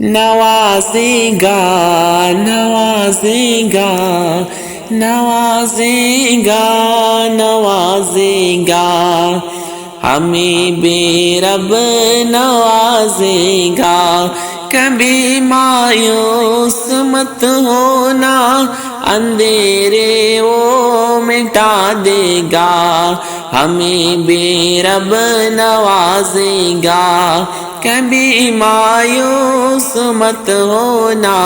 نوازے گا نوازے گا نوازے گا نوازے گا ہمیں بے رب نوازے گا کبھی مایوس مت ہونا اندھیرے وہ مٹا دے گا ہمیں بے رب نوازے گا کبھی مایوس مت ہونا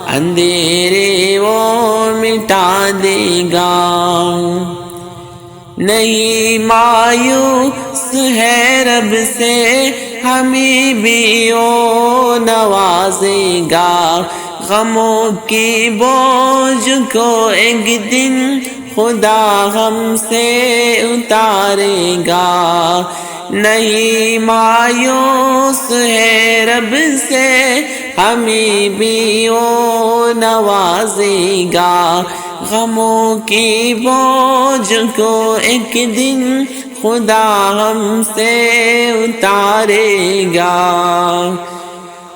اندھیرے وہ مٹا دے گا نہیں مایوس ہے رب سے ہمیں بھی وہ نوازے گا غموں کی بوجھ کو ایک دن خدا ہم سے اتارے گا نہیں مایوس ہے رب سے ہمیں بھی وہ نوازے گا غموں کی بوجھ کو ایک دن خدا ہم سے اتارے گا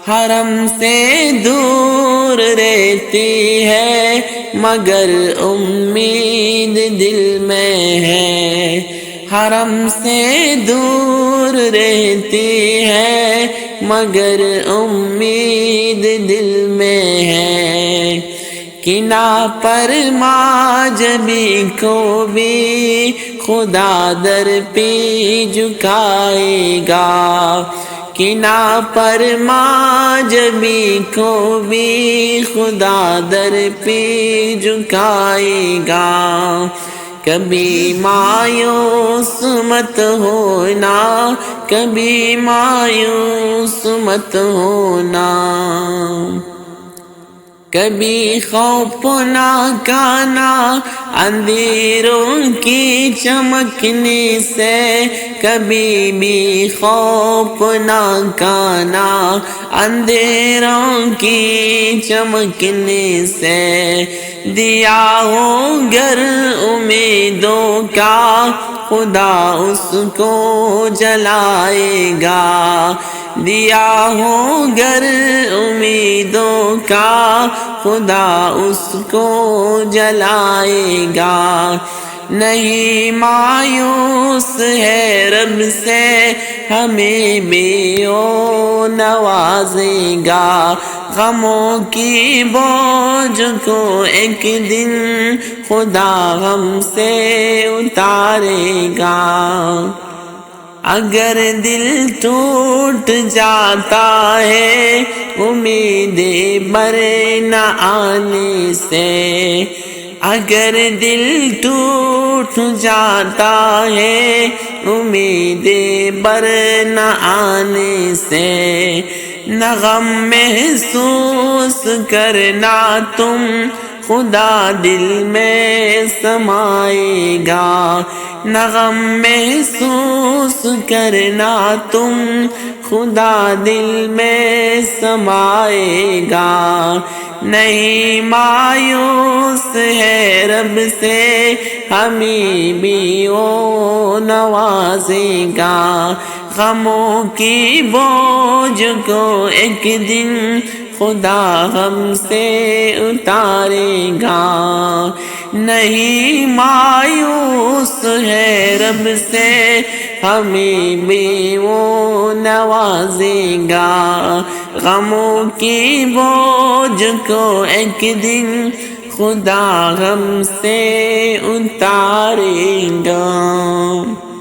حرم سے دور رہتی ہے مگر امید دل میں ہے حرم سے دور رہتی ہے مگر امید دل میں ہے کنا پر ماجبی کو بھی خدا در پہ جھکائے گا کنا پر ماجبی کو بھی خدا در پہ جھکائے گا کبھی مایوس مت ہونا کبھی مایوس مت ہونا کبھی خوف نہ کھانا اندھیروں کی چمکنے سے کبھی بھی خوف نہ کھانا اندھیروں کی چمکنے سے دیا ہو گر امیدوں کا خدا اس کو جلائے گا دیا ہو گر امیدوں کا خدا اس کو جلائے گا نہیں مایوس ہے رب سے ہمیں بھی وہ نوازے گا غموں کی بوجھ کو ایک دن خدا ہم سے اتارے گا اگر دل ٹوٹ جاتا ہے امید بر نہ آنے سے اگر دل ٹوٹ جاتا ہے امید بر نہ آنے سے نہ غم محسوس کرنا تم خدا دل میں سمائے گا نہ غم محسوس کرنا تم خدا دل میں سمائے گا نہیں مایوس ہے رب سے ہمیں بھی وہ نوازے گا غموں کی بوجھ کو ایک دن خدا ہم سے اتارے گا نہیں مایوس ہے رب سے ہمیں بھی وہ نوازے گا غموں کی بوجھ کو ایک دن خدا ہم سے اتارے گا